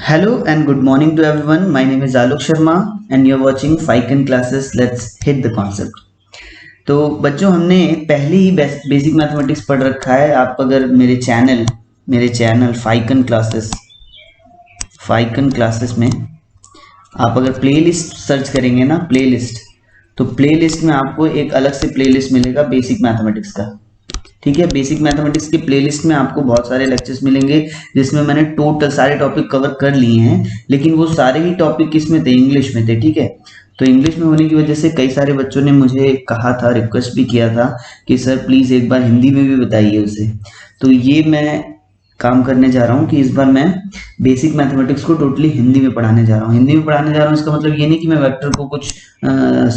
Hello and good morning to everyone. My name is Alok Sharma and you're watching Fiken classes. Let's hit the concept. तो बच्चों हमने पहले ही basic mathematics पढ़ रखा है. आप अगर मेरे चैनल फाइकन क्लासेस में आप अगर प्लेलिस्ट सर्च करेंगे ना प्लेलिस्ट, तो प्लेलिस्ट में आपको एक अलग से प्लेलिस्ट मिलेगा बेसिक मैथमेटिक्स का. ठीक है, बेसिक मैथमेटिक्स के प्लेलिस्ट में आपको बहुत सारे लेक्चर्स मिलेंगे जिसमें मैंने टोटल सारे टॉपिक कवर कर लिए हैं, लेकिन वो सारे ही टॉपिक किस में थे, इंग्लिश में थे. ठीक है, तो इंग्लिश में होने की वजह से कई सारे बच्चों ने मुझे कहा था, रिक्वेस्ट भी किया था कि सर प्लीज़ एक बार हिंदी में भी बताइए उसे. तो ये मैं काम करने जा रहा हूँ कि इस बार मैं बेसिक मैथमेटिक्स को टोटली हिंदी में पढ़ाने जा रहा हूँ. हिंदी में पढ़ाने जा रहा हूँ इसका मतलब ये नहीं कि मैं वेक्टर को कुछ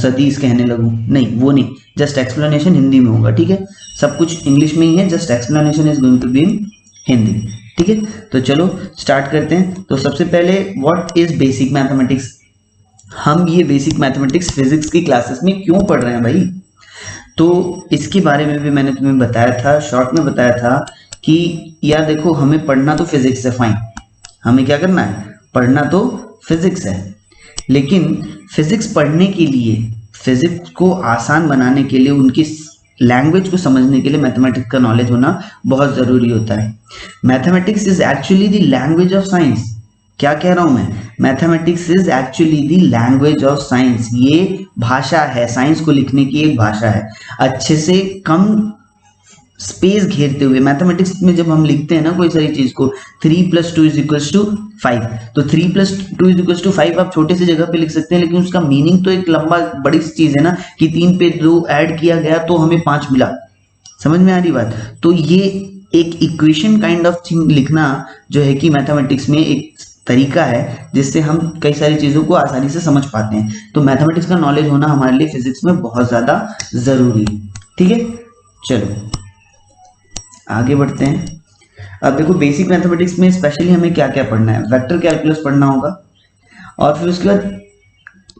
सदिश कहने लगूँ, नहीं वो नहीं, जस्ट एक्सप्लेनेशन हिंदी में होगा. ठीक है, सब कुछ इंग्लिश में ही है, just explanation is going to be in Hindi. ठीक है, तो चलो स्टार्ट करते हैं. तो सबसे पहले व्हाट इज बेसिक मैथमेटिक्स. हम ये बेसिक मैथमेटिक्स फिजिक्स की क्लासेस में क्यों पढ़ रहे हैं भाई, तो इसके बारे में भी मैंने तुम्हें बताया था, शॉर्ट में बताया था कि यार देखो हमें पढ़ना तो फिजिक्स है, फाइन, हमें क्या करना है, पढ़ना तो फिजिक्स है, लेकिन फिजिक्स पढ़ने के लिए, फिजिक्स को आसान बनाने के लिए, उनकी लैंग्वेज को समझने के लिए मैथमेटिक्स का नॉलेज होना बहुत ज़रूरी होता है. Mathematics is actually the language of science. क्या कह रहा हूं मैं, mathematics is actually the language of science. ये भाषा है, साइंस को लिखने की एक भाषा है, अच्छे से कम स्पेस घेरते हुए. मैथमेटिक्स में जब हम लिखते हैं ना कोई सारी चीज को, 3 + 2 = 5, तो 3 + 2 = 5 आप छोटे से जगह पे लिख सकते हैं, लेकिन उसका मीनिंग तो एक लंबा बड़ी चीज है ना, कि 3 पे 2 ऐड किया गया तो हमें 5 मिला. समझ में आ रही बात. तो ये एक इक्वेशन काइंड ऑफ थिंग लिखना जो है कि मैथमेटिक्स में एक तरीका है जिससे हम कई सारी चीजों को आसानी से समझ पाते हैं. तो मैथमेटिक्स का नॉलेज होना हमारे लिए फिजिक्स में बहुत ज्यादा जरूरी है. ठीक है, चलो आगे बढ़ते हैं. अब देखो बेसिक मैथमेटिक्स में स्पेशली हमें क्या क्या पढ़ना है. वेक्टर कैलकुलस पढ़ना होगा, और फिर उसके बाद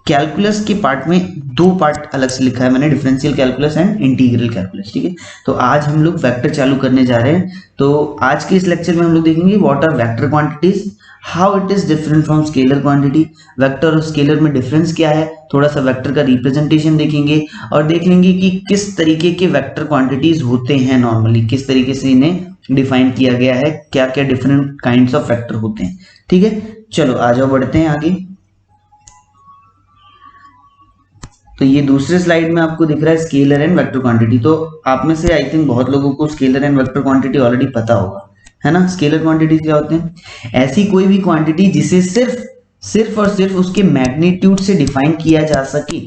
कैलकुलस के पार्ट में 2 पार्ट अलग से लिखा है मैंने, differential calculus and integral calculus. ठीक है, तो आज हम लोग वेक्टर चालू करने जा रहे हैं. तो आज के इस लेक्चर में हम लोग देखेंगे what are vector quantities, how it is different from scalar quantity, vector और स्केलर में डिफरेंस क्या है, थोड़ा सा वेक्टर का रिप्रेजेंटेशन देखेंगे, और देख लेंगे कि किस तरीके के वेक्टर क्वांटिटीज होते हैं नॉर्मली, किस तरीके से इन्हें डिफाइन किया गया है, क्या क्या डिफरेंट काइंड्स ऑफ वेक्टर होते हैं. ठीक है, चलो आ जाओ बढ़ते हैं आगे. तो ये दूसरे स्लाइड में आपको दिख रहा है स्केलर एंड वेक्टर क्वांटिटी. तो आप में से आई थिंक बहुत लोगों को scalar and vector quantity already पता होगा, है ना. स्केलर क्वांटिटी क्या होते हैं, ऐसी कोई भी क्वांटिटी जिसे सिर्फ और सिर्फ उसके मैग्नीट्यूड से डिफाइन किया जा सके,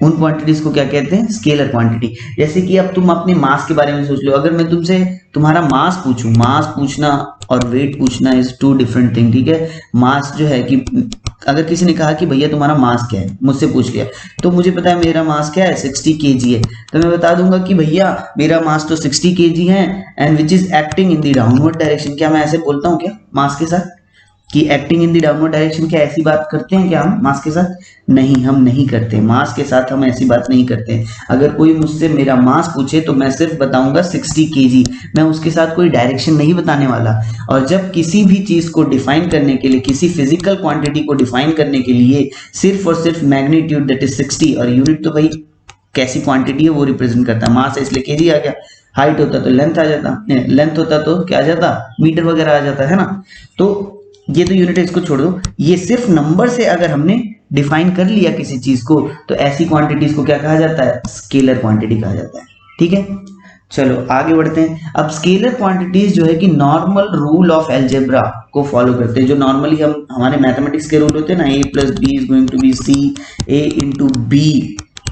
उन क्वांटिटीज को क्या कहते हैं, स्केलर क्वांटिटी. जैसे कि अब तुम अपने मास के बारे में सोच लो, अगर मैं तुमसे तुम्हारा मास पूछूं, मास पूछना और वेट पूछना इज 2 डिफरेंट थिंग. ठीक है, मास जो है कि अगर किसी ने कहा कि भैया तुम्हारा मास क्या है, मुझसे पूछ लिया, तो मुझे पता है मेरा मास क्या है, 60 kg है, तो मैं बता दूंगा कि भैया मेरा मास तो 60 kg है and which is acting in the downward direction. क्या मैं ऐसे बोलता हूँ क्या मास के साथ कि acting in the downward direction, क्या ऐसी बात करते हैं क्या हम मास के साथ? नहीं, हम नहीं करते. मास के साथ हम ऐसी बात नहीं करते. अगर कोई मुझसे मेरा मास पूछे तो मैं सिर्फ बताऊंगा 60 kg, मैं उसके साथ कोई डायरेक्शन नहीं बताने वाला. और जब किसी भी चीज को डिफाइन करने के लिए, किसी फिजिकल क्वांटिटी को डिफाइन करने के लिए सिर्फ और सिर्फ मैग्नीट्यूड दैट इज 60, और यूनिट तो भाई कैसी क्वांटिटी है वो रिप्रेजेंट करता है. मास है इसलिए केजी आ गया, हाइट होता तो लेंथ आ जाता, लेंथ होता तो क्या आ जाता, मीटर वगैरह आ जाता है ना. तो ये तो यूनिट है, इसको छोड़ दो. ये सिर्फ नंबर से अगर हमने डिफाइन कर लिया किसी चीज को, तो ऐसी क्वांटिटीज को क्या कहा जाता है, स्केलर क्वांटिटी कहा जाता है. ठीक है, चलो आगे बढ़ते हैं. अब स्केलर क्वांटिटीज जो है कि नॉर्मल रूल ऑफ अलजेब्रा को फॉलो करते हैं, जो नॉर्मली हम हमारे मैथमेटिक्स के रूल होते हैं ना, a + b is going to be c, a * b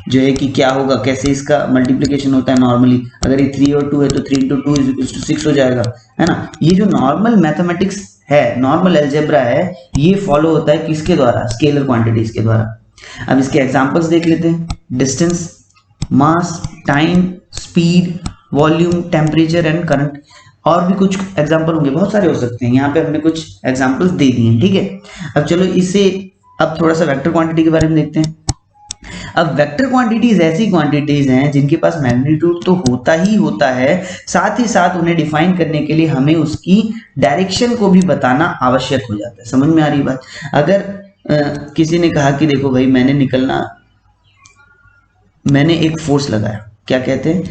जो है कि क्या होगा, कैसे इसका मल्टीप्लिकेशन होता है नॉर्मली. अगर ये 3 और 2 है तो 3 × 2 = 6 हो जाएगा, है ना. ये जो नॉर्मल मैथमेटिक्स है, नॉर्मल अलजेब्रा है, ये फॉलो होता है किसके द्वारा, स्केलर क्वांटिटीज के द्वारा. अब इसके एग्जांपल्स देख लेते हैं. Distance, mass, time, speed, volume, temperature and current. और भी कुछ एग्जांपल होंगे, बहुत सारे हो सकते हैं. यहाँ पे हमने कुछ एग्जांपल्स दे दिए हैं. ठीक है, अब चलो इसे अब थोड़ा सा वेक्टर क्वांटिटी के बारे में देखते हैं. अब वेक्टर क्वांटिटीज ऐसी क्वांटिटीज हैं जिनके पास मैग्नीट्यूड तो होता ही होता है, साथ ही साथ उन्हें डिफाइन करने के लिए हमें उसकी डायरेक्शन को भी बताना आवश्यक हो जाता है। समझ में आ रही बात? अगर किसी ने कहा कि देखो भाई मैंने एक फोर्स लगाया, क्या कहते हैं,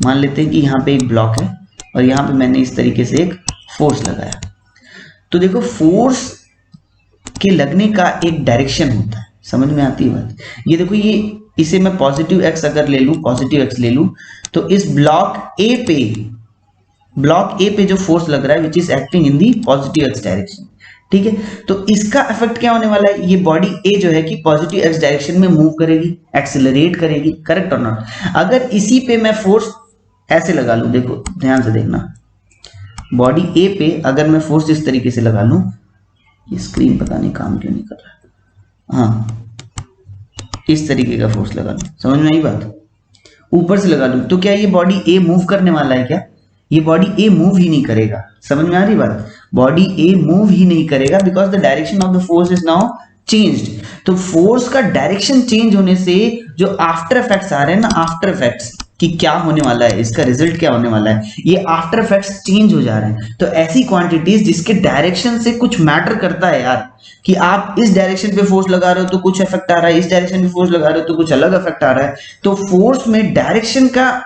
मान लेते हैं कि यहाँ पे एक ब्लॉक है और यहाँ पे मैंने इस तरीके से एक फोर्स लगाया। तो देखो फोर्स के लगने का एक डायरेक्शन होता है, समझ में आती है बात? ये देखो, ये इसे मैं पॉजिटिव एक्स अगर ले लूं, पॉजिटिव एक्स ले लूं, तो इस ब्लॉक ए पे जो फोर्स लग रहा है which is acting in the positive x direction, ठीक है। तो इसका इफेक्ट क्या होने वाला है, ये बॉडी ए जो है कि पॉजिटिव एक्स डायरेक्शन में मूव करेगी, एक्सेलरेट करेगी, करेक्ट और नॉट। अगर इसी पे मैं फोर्स ऐसे लगा लूं, देखो ध्यान से देखना, बॉडी ए पे अगर मैं फोर्स इस तरीके से लगा लूं, ये स्क्रीन पता नहीं काम क्यों नहीं कर रहा, हाँ इस तरीके का फोर्स लगा लूं, समझ में आई बात, ऊपर से लगा लूं, तो क्या ये बॉडी ए मूव करने वाला है क्या? ये बॉडी ए मूव ही नहीं करेगा, समझ में आ रही बात? बॉडी ए मूव ही नहीं करेगा because the direction of the force is now changed. तो फोर्स का डायरेक्शन चेंज होने से जो आफ्टर इफेक्ट्स आ रहे हैं ना, आफ्टर इफेक्ट्स कि क्या होने वाला है, इसका रिजल्ट क्या होने वाला है, ये आफ्टर इफेक्ट्स चेंज हो जा रहे हैं। तो ऐसी क्वांटिटीज जिसके डायरेक्शन से कुछ मैटर करता है यार, कि आप इस डायरेक्शन पे फोर्स लगा रहे हो तो कुछ इफेक्ट आ रहा है, इस डायरेक्शन पे फोर्स लगा रहे हो तो कुछ अलग इफेक्ट आ रहा है। तो फोर्स में डायरेक्शन का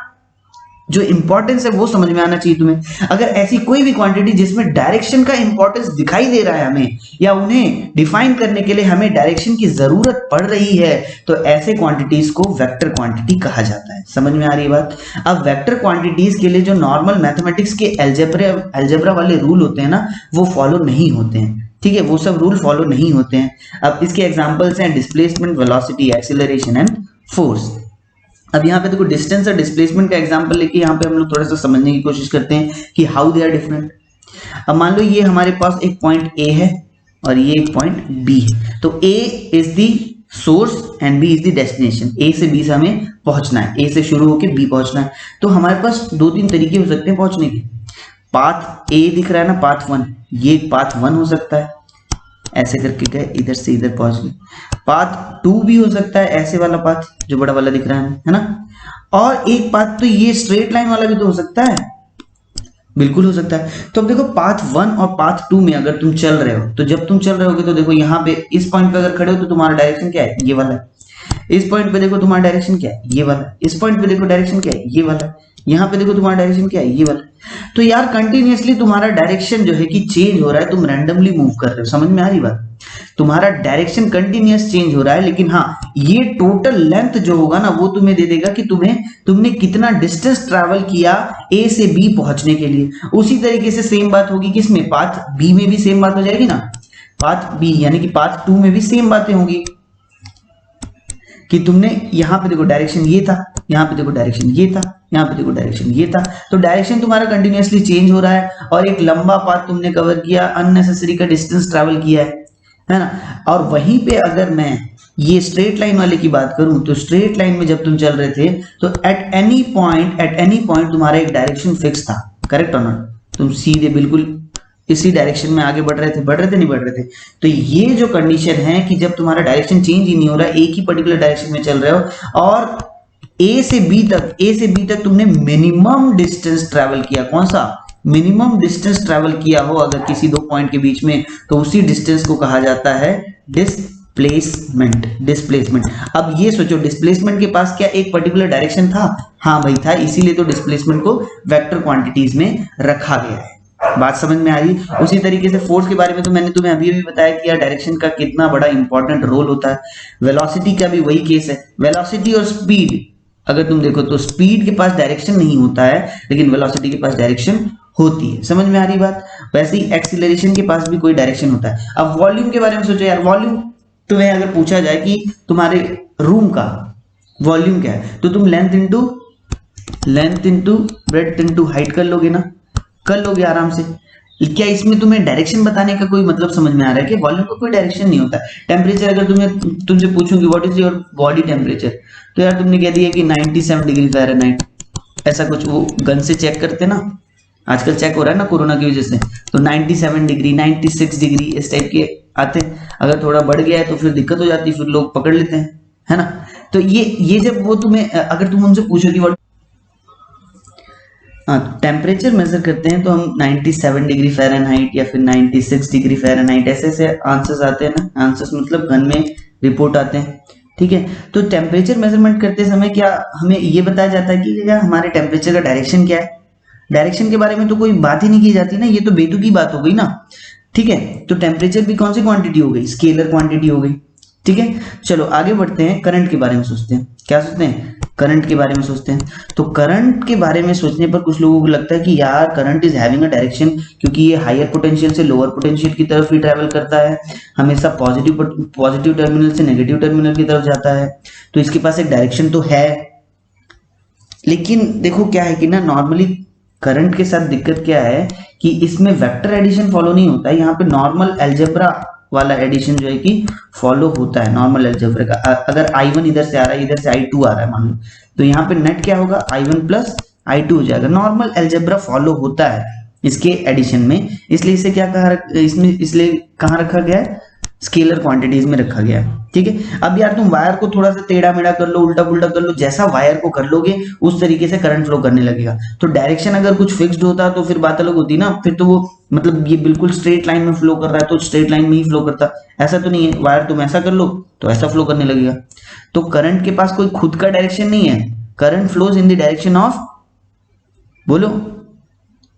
जो इंपॉर्टेंस है वो समझ में आना चाहिए तुम्हें। अगर ऐसी कोई भी क्वांटिटी जिसमें डायरेक्शन का इंपॉर्टेंस दिखाई दे रहा है हमें, या उन्हें डिफाइन करने के लिए हमें डायरेक्शन की जरूरत पड़ रही है, तो ऐसे क्वांटिटीज को वेक्टर क्वांटिटी कहा जाता है। समझ में आ रही है बात? अब वेक्टर क्वांटिटीज के लिए जो नॉर्मल मैथमेटिक्स के अलजेब्रा वाले रूल होते हैं ना, वो फॉलो नहीं होते हैं, ठीक है, वो सब रूल फॉलो नहीं होते हैं। अब इसके एग्जांपल्स हैं displacement, velocity, acceleration and force. अब यहाँ पे देखो डिस्टेंस और डिस्प्लेसमेंट का एग्जांपल लेके यहाँ पे हम लोग थोड़ा सा समझने की कोशिश करते हैं कि हाउ दे आर डिफरेंट। अब मान लो ये हमारे पास एक पॉइंट ए है और ये एक पॉइंट बी है, तो A is the source and B is the destination. A से बी से हमें पहुंचना है, ए से शुरू होकर बी पहुंचना है। तो हमारे पास दो तीन तरीके हो सकते हैं पहुंचने के। पाथ ए दिख रहा है ना, पाथ वन, ये पाथ वन हो सकता है, ऐसे करके गए इधर से इधर पहुंच गए। पाथ टू भी हो सकता है, ऐसे वाला पाथ जो बड़ा वाला दिख रहा है ना। और एक पाथ तो ये स्ट्रेट लाइन वाला भी तो हो सकता है, बिल्कुल हो सकता है। तो अब देखो पाथ वन और पाथ टू में अगर तुम चल रहे हो, तो जब तुम चल रहे होगे तो देखो यहाँ पे इस पॉइंट पे अगर खड़े हो तो तुम्हारा डायरेक्शन क्या है, ये वाला है। इस पॉइंट पे देखो तुम्हारा डायरेक्शन क्या है, ये वाला। इस पॉइंट पे देखो डायरेक्शन क्या है, ये वाला। यहाँ पे देखो तुम्हारा डायरेक्शन क्या है, ये वाला। तो यार कंटिन्यूअसली तुम्हारा डायरेक्शन जो है कि चेंज हो रहा है, तुम रैंडमली मूव कर रहे हो। समझ में आ रही बात? तुम्हारा डायरेक्शन कंटिन्यूअस चेंज हो रहा है, लेकिन हाँ ये टोटल लेंथ जो होगा ना, वो तुम्हें दे देगा कि तुमने कितना डिस्टेंस ट्रैवल किया ए से बी पहुंचने के लिए। उसी तरीके से सेम बात होगी किसमें, पाथ बी में भी सेम बात हो जाएगी ना। पाथ बी यानी कि पाथ टू में भी सेम बातें होंगी कि तुमने यहाँ पे देखो डायरेक्शन ये था, यहाँ पे देखो डायरेक्शन ये था, यहाँ पे देखो डायरेक्शन ये था। तो डायरेक्शन तुम्हारा कंटिन्यूअसली चेंज हो रहा है और एक लंबा पाथ तुमने कवर किया, अननेसेसरी का डिस्टेंस ट्रैवल किया है ना। और वहीं पे अगर मैं ये स्ट्रेट लाइन वाले की बात करूं, तो स्ट्रेट लाइन में जब तुम चल रहे थे तो एट एनी पॉइंट तुम्हारा एक डायरेक्शन फिक्स था, करेक्ट और नॉट? तुम सीधे बिल्कुल इसी डायरेक्शन में आगे बढ़ रहे थे, नहीं बढ़ रहे थे। तो ये जो कंडीशन है कि जब तुम्हारा डायरेक्शन चेंज ही नहीं हो रहा, एक ही पर्टिकुलर डायरेक्शन में चल रहे हो और ए से बी तक तुमने मिनिमम डिस्टेंस ट्रैवल किया। कौन सा मिनिमम डिस्टेंस ट्रैवल किया हो अगर किसी दो पॉइंट के बीच में, तो उसी डिस्टेंस को कहा जाता है डिस्प्लेसमेंट। अब ये सोचो, डिस्प्लेसमेंट के पास क्या एक पर्टिकुलर डायरेक्शन था? हाँ भाई था, इसीलिए तो डिस्प्लेसमेंट को वेक्टर क्वांटिटीज में रखा गया है। बात समझ में आ रही? उसी तरीके से फोर्स के बारे में तो मैंने तुम्हें अभी भी बताया कि यार डायरेक्शन का कितना बड़ा इंपॉर्टेंट रोल होता है। वेलोसिटी का भी वही केस है। वेलोसिटी और स्पीड अगर तुम देखो तो स्पीड के पास डायरेक्शन नहीं होता है, लेकिन वेलोसिटी के पास डायरेक्शन होती है। समझ में आ रही बात? वैसे ही एक्सीलरेशन के पास भी कोई डायरेक्शन होता है। अब वॉल्यूम के बारे में सोचो यार, वॉल्यूम तुम्हें अगर पूछा जाए कि तुम्हारे रूम का वॉल्यूम क्या है, तो तुम length into breadth into height कर लोगे ना, कर लोगे आराम से। क्या इसमें तुम्हें डायरेक्शन बताने का कोई मतलब समझ में आ रहा है कि वॉल्यूम का कोई डायरेक्शन नहीं होता। टेम्परेचर अगर तुमसे पूछूंगी what is your body temperature, तो यार तुमने कह दिया कि 97 डिग्री फ़ारेनहाइट, ऐसा कुछ वो गन से चेक करते ना, आजकल चेक हो रहा है ना कोरोना की वजह से, तो 97 डिग्री 96 डिग्री इस टाइप के आते। अगर थोड़ा बढ़ गया है तो फिर दिक्कत हो जाती है, फिर लोग पकड़ लेते हैं, है ना। तो ये जब वो तुम्हें अगर तुम उनसे पूछो कि टेम्परेचर मेजर करते हैं तो हम 97 डिग्री फ़ारेनहाइट या फिर 96 डिग्री फ़ारेनहाइट ऐसे ऐसे आंसर्स आते हैं ना, आंसर्स मतलब घन में रिपोर्ट आते हैं, ठीक है। तो टेम्परेचर मेजरमेंट करते समय क्या हमें ये बताया जाता है कि क्या हमारे टेम्परेचर का डायरेक्शन क्या है? डायरेक्शन के बारे में तो कोई बात ही नहीं की जाती ना, ये तो बेतुकी बात हो गई ना, ठीक है। तो टेम्परेचर भी कौन सी क्वांटिटी हो गई? स्केलर क्वांटिटी हो गई, ठीक है। चलो आगे बढ़ते हैं, करंट के बारे में सोचते हैं। क्या सोचते हैं? करंट के बारे में सोचते हैं। तो करंट के बारे में सोचने पर कुछ लोगों को लगता है कि यार current is having a direction, क्योंकि ये हायर पोटेंशियल से लोअर पोटेंशियल की तरफ ही ट्रैवल करता है, हमेशा पॉजिटिव टर्मिनल से नेगेटिव टर्मिनल की तरफ जाता है, तो इसके पास एक डायरेक्शन तो है। लेकिन देखो क्या है कि ना, नॉर्मली करंट के साथ दिक्कत क्या है कि इसमें वेक्टर एडिशन फॉलो नहीं होता है, यहाँ पे नॉर्मल अलजेब्रा वाला एडिशन जो है कि फॉलो होता है, नॉर्मल अलजेब्रा का। अगर I1 इधर से आ रहा है, इधर से I2 आ रहा है मान लो, तो यहाँ पे नेट क्या होगा? I1 प्लस I2 हो जाएगा। नॉर्मल अलजेब्रा फॉलो होता है इसके एडिशन में, इसलिए इसे क्या कहा, इसमें इसलिए कहाँ रखा गया है? स्केलर क्वांटिटीज में रखा गया है, ठीक है। अब यार तुम वायर को थोड़ा सा टेढ़ा मेढ़ा कर लो, उल्टा पुल्टा कर लो, जैसा वायर को कर लोगे उस तरीके से करंट फ्लो करने लगेगा। तो डायरेक्शन अगर कुछ फिक्स्ड होता तो फिर बात अलग होती ना, फिर तो वो मतलब ये बिल्कुल स्ट्रेट लाइन में फ्लो कर रहा है तो स्ट्रेट लाइन में ही फ्लो करता, ऐसा तो नहीं है। वायर तुम ऐसा कर लो तो ऐसा फ्लो करने लगेगा। तो करंट के पास कोई खुद का डायरेक्शन नहीं है, current flows in the direction of, बोलो,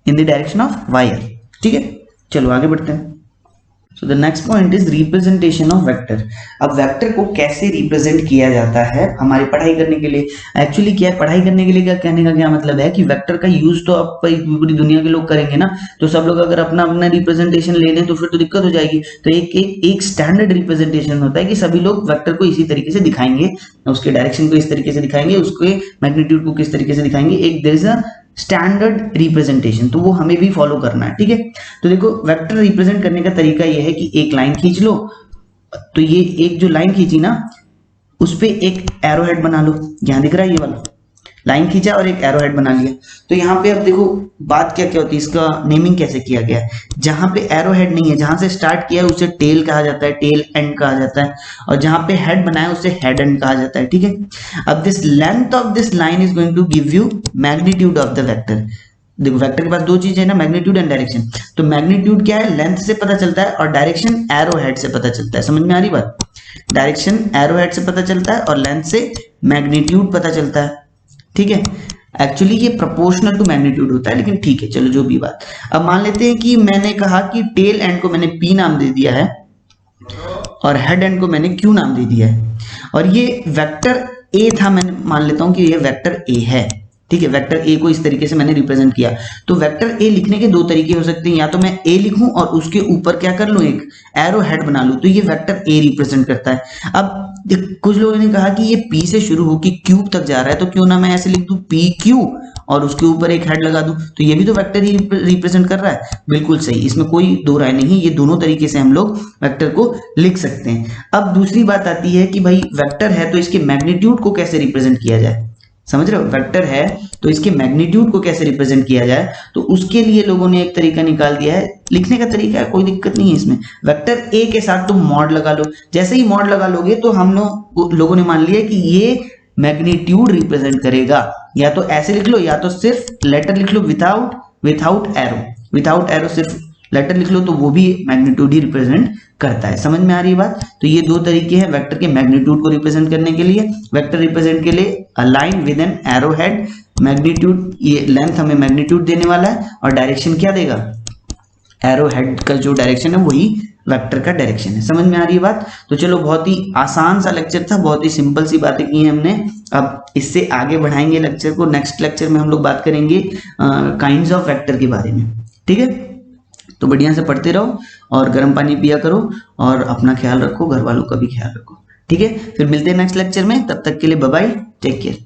in the direction of wire, ठीक है। चलो आगे बढ़ते हैं। So the next point is representation of vector। अब वेक्टर को कैसे रिप्रेजेंट किया जाता है हमारी पढ़ाई करने के लिए? एक्चुअली क्या है, पढ़ाई करने के लिए क्या कहने का क्या मतलब है कि वेक्टर का यूज तो अब पूरी दुनिया के लोग करेंगे ना, तो सब लोग अगर अपना अपना रिप्रेजेंटेशन ले लें तो फिर तो दिक्कत हो जाएगी। तो एक स्टैंडर्ड रिप्रेजेंटेशन होता है कि सभी लोग वेक्टर को इसी तरीके से दिखाएंगे, उसके डायरेक्शन को इस तरीके से दिखाएंगे, उसके मैग्नीट्यूड को किस तरीके से दिखाएंगे, एक there is a standard representation, तो वो हमें भी फॉलो करना है, ठीक है। तो देखो वेक्टर रिप्रेजेंट करने का तरीका ये है कि एक लाइन खींच लो, तो ये एक जो लाइन खींची ना उस पे एक एरो हेड बना लो, यहां दिख रहा है ये वाला, लाइन खींचा और एक एरो हेड बना लिया। तो यहाँ पे अब देखो बात क्या क्या होती है, इसका नेमिंग कैसे किया गया है। जहां पे एरो हेड नहीं है, जहां से स्टार्ट किया है उसे टेल कहा जाता है, टेल एंड कहा जाता है, और जहां पे हेड बनाया उसे हेड एंड कहा जाता है, ठीक है। अब this length of this line is going to give you magnitude of the vector. देखो वेक्टर के पास दो चीजें है ना, मैग्नीट्यूड एंड डायरेक्शन। तो मैग्नीट्यूड क्या है? लेंथ से पता चलता है, और डायरेक्शन एरो हेड से पता चलता है। समझ में आ रही बात? डायरेक्शन एरो हेड से पता चलता है और लेंथ से मैग्नीट्यूड पता चलता है, ठीक है। एक्चुअली ये प्रोपोर्शनल टू मैग्नीट्यूड होता है, लेकिन ठीक है चलो जो भी बात। अब मान लेते हैं कि मैंने कहा कि टेल एंड को मैंने P नाम दे दिया है और हेड एंड को मैंने Q नाम दे दिया है, और ये वेक्टर A था, मैं मान लेता हूं कि ये वेक्टर A है, ठीक है। वेक्टर A को इस तरीके से मैंने रिप्रेजेंट किया। तो वेक्टर A लिखने के दो तरीके हो सकते हैं, या तो मैं A लिखूं और उसके ऊपर क्या कर लूं, एक एरो हेड बना लूं, तो ये वेक्टर A रिप्रेजेंट करता है। अब कुछ लोगों ने कहा कि ये P से शुरू होकर क्यूब तक जा रहा है, तो क्यों ना मैं ऐसे लिख दूं PQ और उसके ऊपर एक हेड लगा दूं, तो ये भी तो वेक्टर ही रिप्रेजेंट कर रहा है। बिल्कुल सही, इसमें कोई दो राय नहीं, ये दोनों तरीके से हम लोग वेक्टर को लिख सकते हैं। अब दूसरी बात आती है कि भाई वेक्टर है तो इसके मैग्नीट्यूड को कैसे रिप्रेजेंट किया जाए। समझ रहे हो, वेक्टर है तो इसके मैग्नीट्यूड को कैसे रिप्रेजेंट किया जाए, तो उसके लिए लोगों ने एक तरीका निकाल दिया है। लिखने का तरीका है, कोई दिक्कत नहीं है इसमें। वेक्टर A के साथ तुम मॉड लगा लो, जैसे ही मॉड लगा लोगे तो हम लोगों ने मान लिया कि ये मैग्नीट्यूड रिप्रेजेंट करेगा। या तो ऐसे लिख लो, या तो सिर्फ लेटर लिख लो विदाउट एरो, सिर्फ लेटर लिख लो, तो वो भी मैग्नीट्यूड ही रिप्रेजेंट करता है। समझ में आ रही है बात? तो ये दो तरीके हैं वेक्टर के मैग्नीट्यूड को रिप्रेजेंट करने के लिए। वेक्टर रिप्रेजेंट के लिए a line with an arrow head, magnitude, ये लेंथ हमें मैग्नीट्यूड देने वाला है, और डायरेक्शन क्या देगा, एरो हेड का जो डायरेक्शन है वही वेक्टर का डायरेक्शन है। समझ में आ रही है बात? तो चलो बहुत ही आसान सा लेक्चर था, बहुत ही सिंपल सी बातें की हैं हमने। अब इससे आगे बढ़ाएंगे लेक्चर को, नेक्स्ट लेक्चर में हम लोग बात करेंगे काइंड्स ऑफ वेक्टर के बारे में, ठीक है। तो बढ़िया से पढ़ते रहो और गर्म पानी पिया करो, और अपना ख्याल रखो, घर वालों का भी ख्याल रखो, ठीक है। फिर मिलते हैं नेक्स्ट लेक्चर में, तब तक के लिए बाय बाय, टेक केयर।